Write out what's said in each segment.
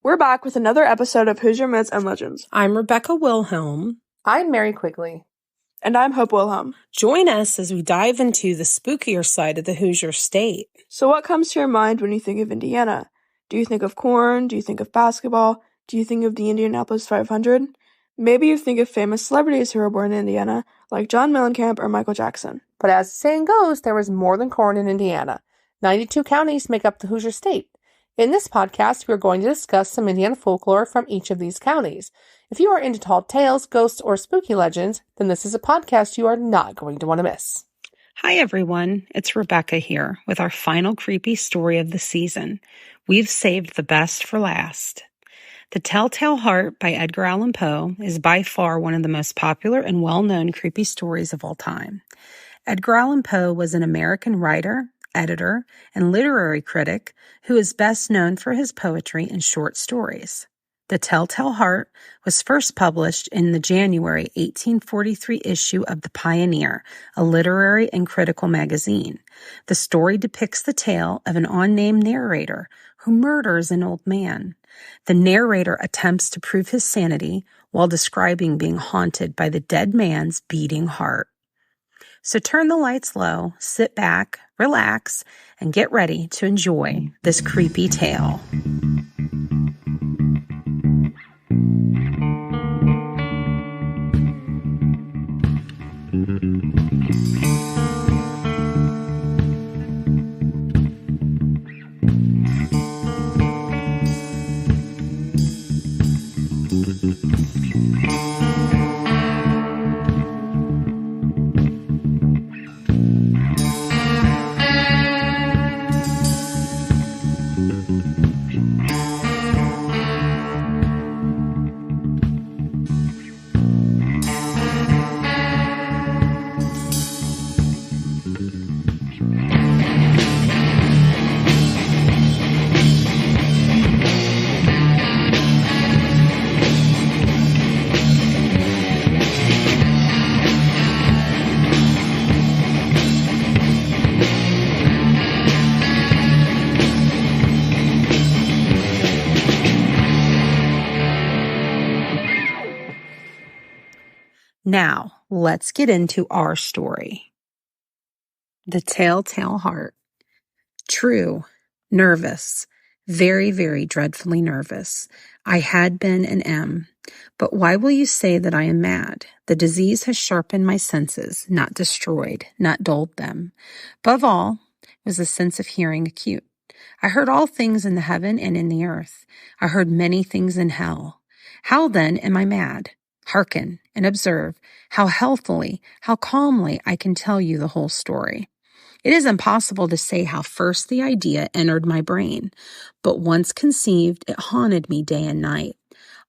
We're back with another episode of Hoosier Myths and Legends. I'm Rebecca Wilhelm. I'm Mary Quigley. And I'm Hope Wilhelm. Join us as we dive into the spookier side of the Hoosier state. So what comes to your mind when you think of Indiana? Do you think of corn? Do you think of basketball? Do you think of the Indianapolis 500? Maybe you think of famous celebrities who were born in Indiana, like John Mellencamp or Michael Jackson. But as the saying goes, there was more than corn in Indiana. 92 counties make up the Hoosier state. In this podcast, we are going to discuss some Indiana folklore from each of these counties. If you are into tall tales, ghosts, or spooky legends, then this is a podcast you are not going to want to miss. Hi, everyone. It's Rebecca here with our final creepy story of the season. We've saved the best for last. The Telltale Heart by Edgar Allan Poe is by far one of the most popular and well-known creepy stories of all time. Edgar Allan Poe was an American writer, editor, and literary critic who is best known for his poetry and short stories. The Telltale Heart was first published in the January 1843 issue of The Pioneer, a literary and critical magazine. The story depicts the tale of an unnamed narrator who murders an old man. The narrator attempts to prove his sanity while describing being haunted by the dead man's beating heart. So turn the lights low, sit back, relax, and get ready to enjoy this creepy tale. Now, let's get into our story. The Telltale Heart. True, nervous, very, very dreadfully nervous. I had been and am. But why will you say that I am mad? The disease has sharpened my senses, not destroyed, not dulled them. Above all, was the sense of hearing acute. I heard all things in the heaven and in the earth. I heard many things in hell. How then am I mad? Hearken and observe how healthily, how calmly I can tell you the whole story. It is impossible to say how first the idea entered my brain, but once conceived, it haunted me day and night.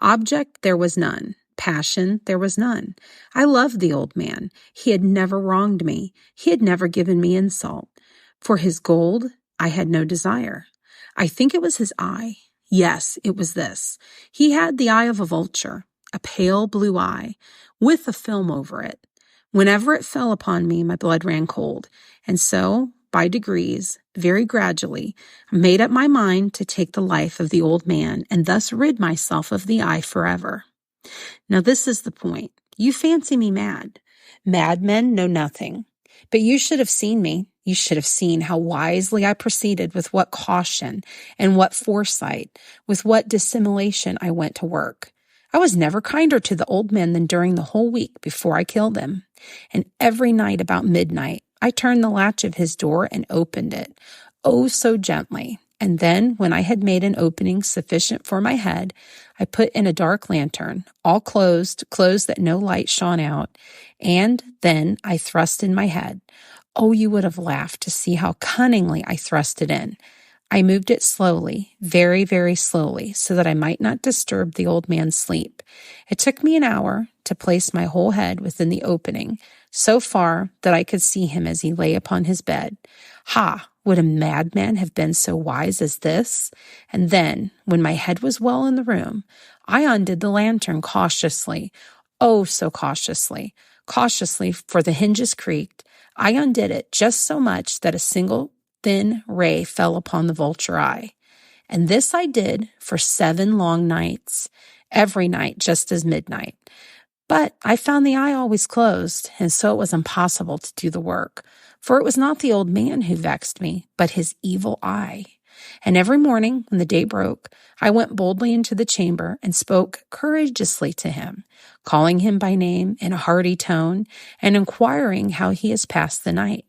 Object there was none. Passion there was none. I loved the old man. He had never wronged me. He had never given me insult. For his gold, I had no desire. I think it was his eye. Yes, it was this. He had the eye of a vulture. A pale blue eye, with a film over it. Whenever it fell upon me, my blood ran cold, and so, by degrees, very gradually, I made up my mind to take the life of the old man, and thus rid myself of the eye forever. Now this is the point. You fancy me mad. Madmen know nothing. But you should have seen me. You should have seen how wisely I proceeded, with what caution and what foresight, with what dissimulation I went to work. I was never kinder to the old man than during the whole week before I killed him. And every night about midnight, I turned the latch of his door and opened it, oh so gently. And then, when I had made an opening sufficient for my head, I put in a dark lantern, all closed that no light shone out, and then I thrust in my head. Oh, you would have laughed to see how cunningly I thrust it in. I moved it slowly, very, very slowly, so that I might not disturb the old man's sleep. It took me an hour to place my whole head within the opening, so far that I could see him as he lay upon his bed. Ha! Would a madman have been so wise as this? And then, when my head was well in the room, I undid the lantern cautiously, oh, so cautiously, for the hinges creaked. I undid it just so much that a single thin ray fell upon the vulture eye. And this I did for 7 long nights, every night just as midnight. But I found the eye always closed, and so it was impossible to do the work. For it was not the old man who vexed me, but his evil eye. And every morning, when the day broke, I went boldly into the chamber and spoke courageously to him, calling him by name in a hearty tone and inquiring how he has passed the night.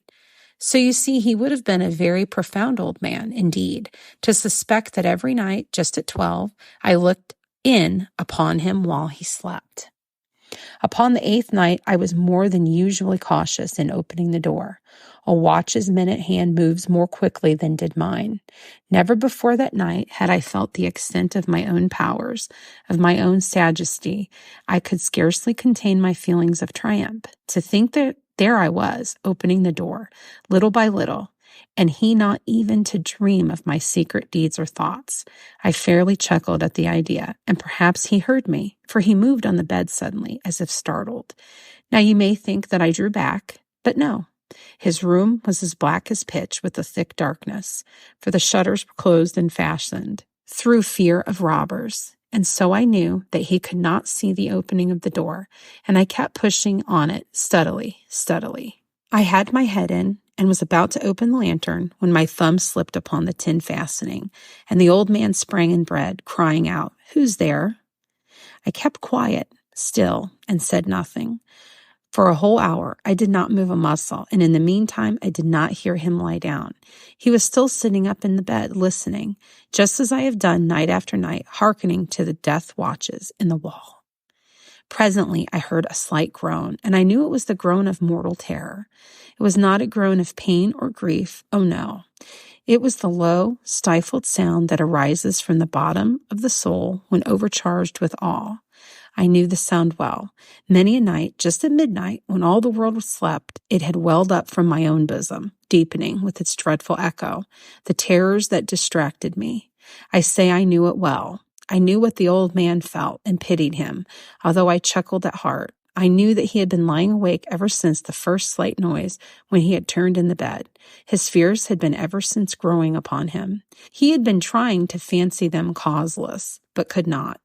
So you see, he would have been a very profound old man, indeed, to suspect that every night, just at 12, I looked in upon him while he slept. Upon the 8th night, I was more than usually cautious in opening the door. A watch's minute hand moves more quickly than did mine. Never before that night had I felt the extent of my own powers, of my own sagacity. I could scarcely contain my feelings of triumph. To think that there I was, opening the door, little by little, and he not even to dream of my secret deeds or thoughts. I fairly chuckled at the idea, and perhaps he heard me, for he moved on the bed suddenly, as if startled. Now you may think that I drew back, but no. His room was as black as pitch with a thick darkness, for the shutters were closed and fastened, through fear of robbers. And so I knew that he could not see the opening of the door, and I kept pushing on it steadily. I had my head in, and was about to open the lantern when my thumb slipped upon the tin fastening, and the old man sprang in bed, crying out, "Who's there?" I kept quiet, still, and said nothing. For a whole hour I did not move a muscle, and in the meantime I did not hear him lie down. He was still sitting up in the bed, listening, just as I have done night after night, hearkening to the death watches in the wall. Presently I heard a slight groan, and I knew it was the groan of mortal terror. It was not a groan of pain or grief, oh no. It was the low, stifled sound that arises from the bottom of the soul when overcharged with awe. I knew the sound well. Many a night, just at midnight, when all the world was slept, it had welled up from my own bosom, deepening with its dreadful echo the terrors that distracted me. I say I knew it well. I knew what the old man felt and pitied him, although I chuckled at heart. I knew that he had been lying awake ever since the first slight noise when he had turned in the bed. His fears had been ever since growing upon him. He had been trying to fancy them causeless, but could not.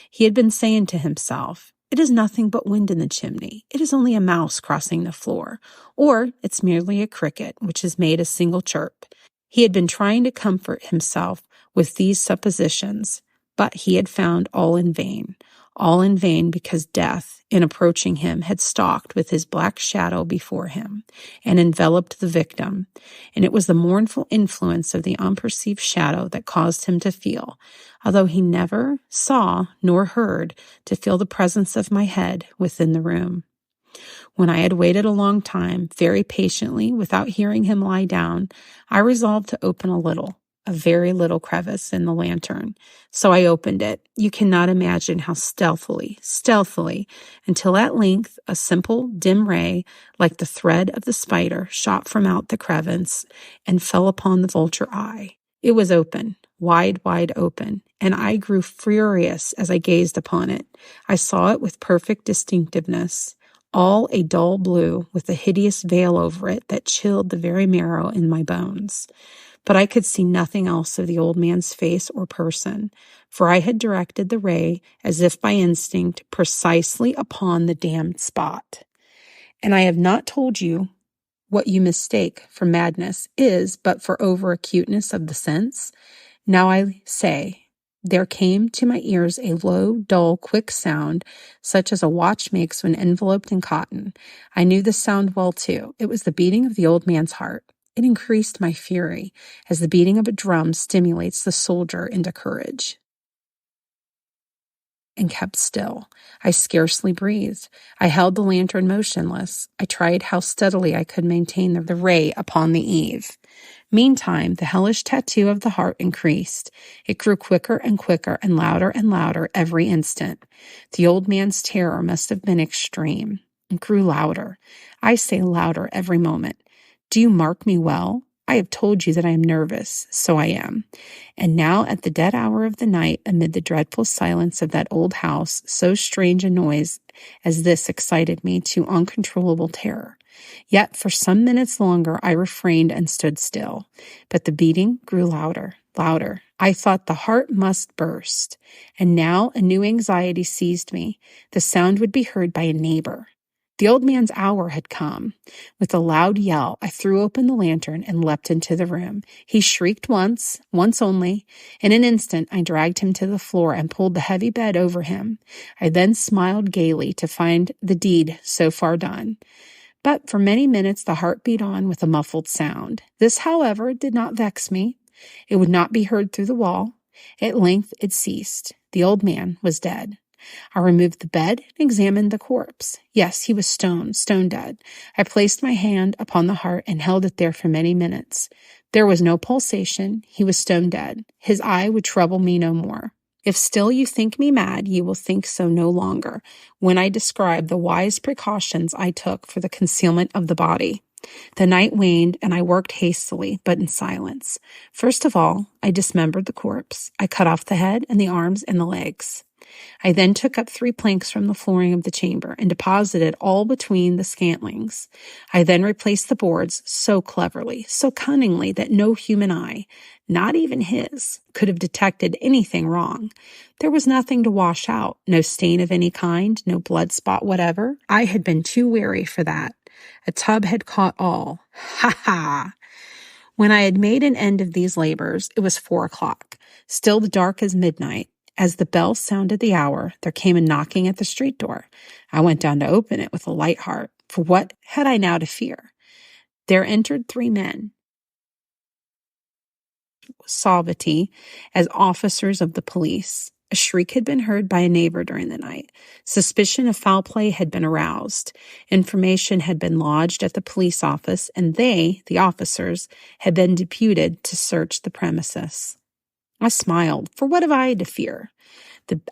He had been saying to himself, "It is nothing but wind in the chimney. It is only a mouse crossing the floor. Or it's merely a cricket which has made a single chirp." He had been trying to comfort himself with these suppositions, but he had found all in vain because death, in approaching him, had stalked with his black shadow before him and enveloped the victim, and it was the mournful influence of the unperceived shadow that caused him to feel, although he never saw nor heard, to feel the presence of my head within the room. When I had waited a long time, very patiently, without hearing him lie down, I resolved to open a very little crevice in the lantern. So I opened it. You cannot imagine how stealthily, until at length a simple, dim ray, like the thread of the spider, shot from out the crevice and fell upon the vulture eye. It was open, wide open, and I grew furious as I gazed upon it. I saw it with perfect distinctiveness, all a dull blue, with a hideous veil over it that chilled the very marrow in my bones. But I could see nothing else of the old man's face or person, for I had directed the ray, as if by instinct, precisely upon the damned spot. And I have not told you what you mistake for madness is but for over-acuteness of the sense. Now I say, there came to my ears a low, dull, quick sound, such as a watch makes when enveloped in cotton. I knew the sound well, too. It was the beating of the old man's heart. It increased my fury, as the beating of a drum stimulates the soldier into courage. And kept still. I scarcely breathed. I held the lantern motionless. I tried how steadily I could maintain the ray upon the eve. Meantime, the hellish tattoo of the heart increased. It grew quicker and louder every instant. The old man's terror must have been extreme. It grew louder. I say louder every moment. Do you mark me well? I have told you that I am nervous, so I am. And now at the dead hour of the night, amid the dreadful silence of that old house, so strange a noise as this excited me to uncontrollable terror. Yet for some minutes longer I refrained and stood still, but the beating grew louder. louder. I thought the heart must burst. And now a new anxiety seized me. The sound would be heard by a neighbor. The old man's hour had come. With a loud yell, I threw open the lantern and leapt into the room. He shrieked once only. In an instant, I dragged him to the floor and pulled the heavy bed over him. I then smiled gaily to find the deed so far done. But for many minutes the heart beat on with a muffled sound. This, however, did not vex me. It would not be heard through the wall. At length it ceased. The old man was dead. I removed the bed and examined the corpse. Yes, he was stone dead. I placed my hand upon the heart and held it there for many minutes. There was no pulsation. He was stone dead. His eye would trouble me no more. If still you think me mad, you will think so no longer, when I describe the wise precautions I took for the concealment of the body. The night waned, and I worked hastily, but in silence. First of all, I dismembered the corpse. I cut off the head and the arms and the legs. I then took up 3 planks from the flooring of the chamber and deposited all between the scantlings. I then replaced the boards so cleverly, so cunningly that no human eye, not even his, could have detected anything wrong. There was nothing to wash out, no stain of any kind, no blood spot whatever. I had been too wary for that. A tub had caught all. Ha ha! When I had made an end of these labors, it was 4 o'clock, still dark as midnight. As the bell sounded the hour, there came a knocking at the street door. I went down to open it with a light heart, for what had I now to fear? There entered 3 men, Salvati, as officers of the police. A shriek had been heard by a neighbor during the night. Suspicion of foul play had been aroused. Information had been lodged at the police office, and they, the officers, had been deputed to search the premises. I smiled, for what have I to fear?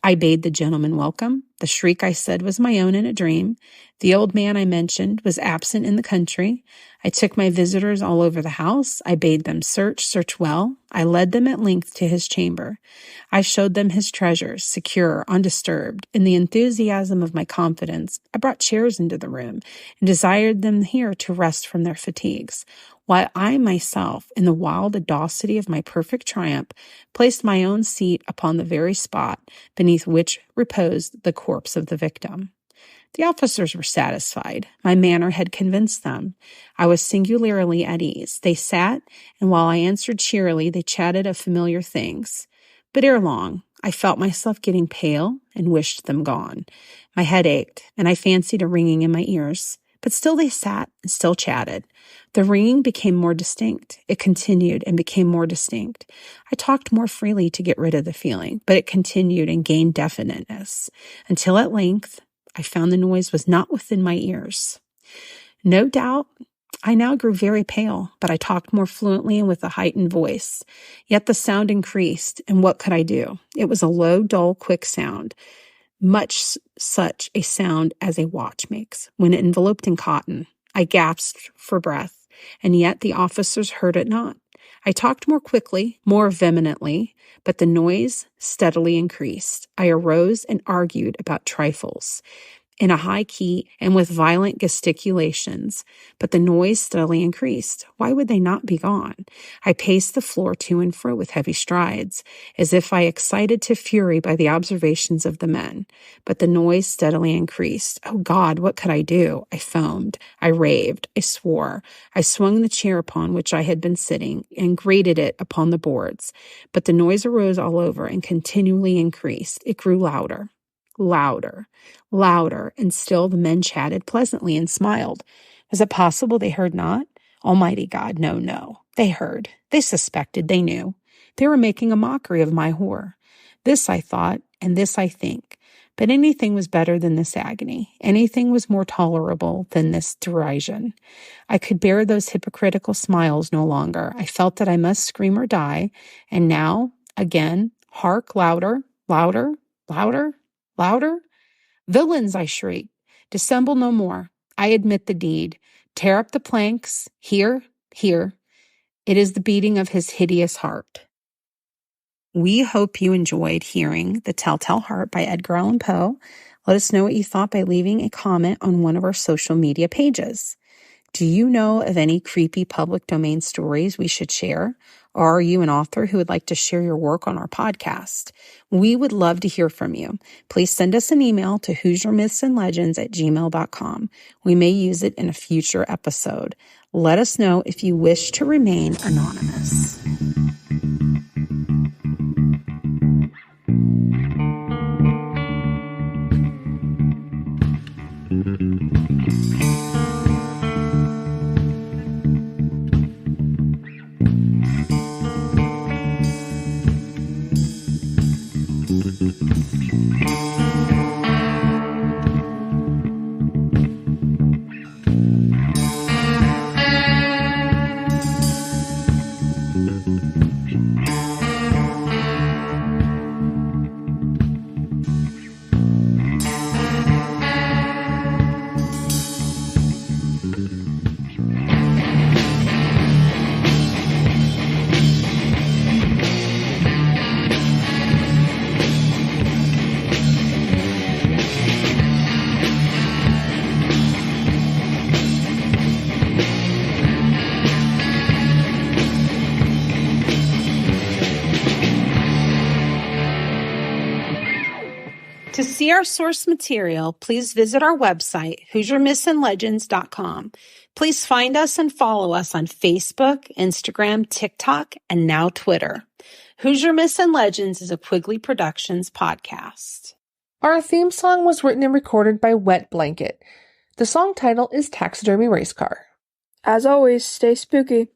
I bade the gentleman welcome. The shriek, I said, was my own in a dream. The old man I mentioned was absent in the country. I took my visitors all over the house. I bade them search well. I led them at length to his chamber. I showed them his treasures, secure, undisturbed. In the enthusiasm of my confidence, I brought chairs into the room and desired them here to rest from their fatigues, while I myself, in the wild audacity of my perfect triumph, placed my own seat upon the very spot beneath which reposed the corpse of the victim. The officers were satisfied. My manner had convinced them. I was singularly at ease. They sat, and while I answered cheerily, they chatted of familiar things. But ere long, I felt myself getting pale and wished them gone. My head ached, and I fancied a ringing in my ears. But still they sat and still chatted. The ringing became more distinct. It continued and became more distinct. I talked more freely to get rid of the feeling, but it continued and gained definiteness, until at length I found the noise was not within my ears. No doubt, I now grew very pale, but I talked more fluently and with a heightened voice. Yet the sound increased, and what could I do? It was a low, dull, quick sound, much such a sound as a watch makes when enveloped in cotton. I gasped for breath, and yet the officers heard it not. I talked more quickly, more vehemently, but the noise steadily increased. I arose and argued about trifles in a high key and with violent gesticulations, but the noise steadily increased. Why would they not be gone? I paced the floor to and fro with heavy strides, as if I excited to fury by the observations of the men, but the noise steadily increased. Oh God, what could I do? I foamed, I raved, I swore. I swung the chair upon which I had been sitting and grated it upon the boards, but the noise arose all over and continually increased. It grew louder. Louder, and still the men chatted pleasantly and smiled. Was it possible they heard not? Almighty God, no. They heard. They suspected. They knew. They were making a mockery of my horror. This I thought, and this I think. But anything was better than this agony. Anything was more tolerable than this derision. I could bear those hypocritical smiles no longer. I felt that I must scream or die. And now, again, hark, louder. Villains, I shrieked. Dissemble no more. I admit the deed. Tear up the planks. Here. It is the beating of his hideous heart. We hope you enjoyed hearing The Telltale Heart by Edgar Allan Poe. Let us know what you thought by leaving a comment on one of our social media pages. Do you know of any creepy public domain stories we should share? Or are you an author who would like to share your work on our podcast? We would love to hear from you. Please send us an email to HoosierMythsAndLegends@gmail.com. We may use it in a future episode. Let us know if you wish to remain anonymous. To see our source material, please visit our website, HoosierMythsAndLegends.com. Please find us and follow us on Facebook, Instagram, TikTok, and now Twitter. Hoosier Myths and Legends is a Quigley Productions podcast. Our theme song was written and recorded by Wet Blanket. The song title is Taxidermy Race Car. As always, stay spooky.